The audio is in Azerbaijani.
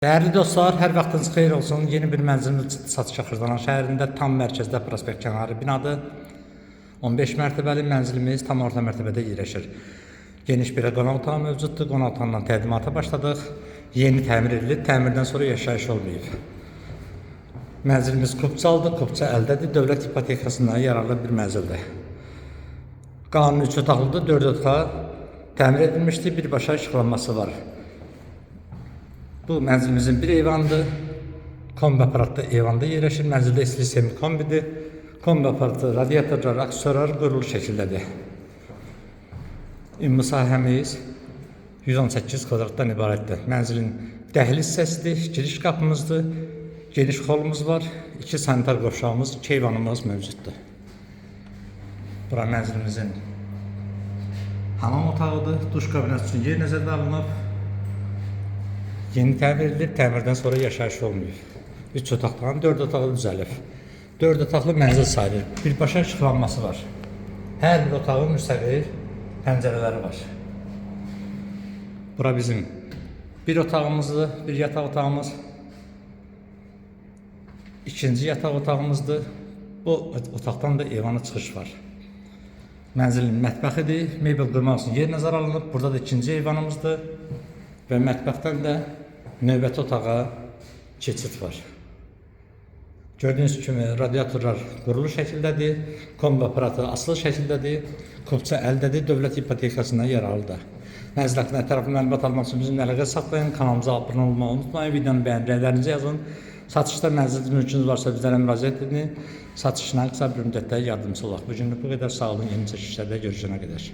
Değerli dostlar, hər vaxtınız xeyir olsun. Yeni bir mənzilimiz satışa Xırdalan şəhərində tam mərkəzdə prospekt kənarı binadır. 15 mərtəbəli mənzilimiz tam orta mərtəbədə yerləşir. Geniş bir qonaq otağı mövcuddur. Qonaq otağından tədimata başladıq. Yeni təmir edilib, təmirdən sonra yaşayış olmayıb. Mənzilimiz Kupçalıdır, Kupça əldədir. Dövlət ipotekasından yararlı bir mənzildir. Qanuni 3 otaqlıdır, 4 otaq təmir edilmişdir, birbaşa işıqlanması var. Bu mənzilimizin bir eyvanıdır. Kombi aparatlı eyvanda yerləşir. Mənzildə istilik sistemi kombidir. Kombi aparatı, radiatorlar, aksesuarlar qurulu şəkildədir. Ümumi sahəmiz 118 kvadratdan ibarətdir. Mənzilin dəhliz hissəsidir, giriş qapımızdır. Geniş holumuz var. 2 sanitar qovşağımız, 2 eyvanımız mövcuddur. Bura mənzilimizin hamam otağıdır. Duş kabineti üçün yer nəzərdə alınıb. Yeni təmir edilib, təmirdən sonra yaşayış olmuyor. 3 otaqdan 4 otağı düzəlib. 4 otaqlı mənzil sayılır. Birbaşa işıqlanması var. Hər bir otağın müstəqil pəncərələri var. Bura bizim bir otağımızdır, bir yataq otağımız. İkinci yataq otağımızdır. Bu otaqdan da eyvana çıxış var. Mənzilin mətbəxidir. Mebel qurmaq üçün yer nəzərə alınıb. Burada da ikinci eyvanımızdır. Və mətbəxdən də növbəti otağa keçid var. Gördüyünüz kimi radiatorlar qurulu şəkildədir. Kombi aparatı asılı şəkildədir. Kupça əldədir. Dövlət ipotekasından yararlıdır. Mənzil haqqında ətraflı məlumat almaq üçün bizimlə əlaqə saxlayın. Kanalımıza abunə olmağı unutmayın. Videonu bəyənirlərinizi yazın. Satışda mənzil mülkünüz varsa bizlərə müraciət edin. Satışına qısa bir müddətdə yardımcı olaq. Bu günlük bu qədər. Sağ olun. Yeni çəkilişlərdə görüşənə qədər.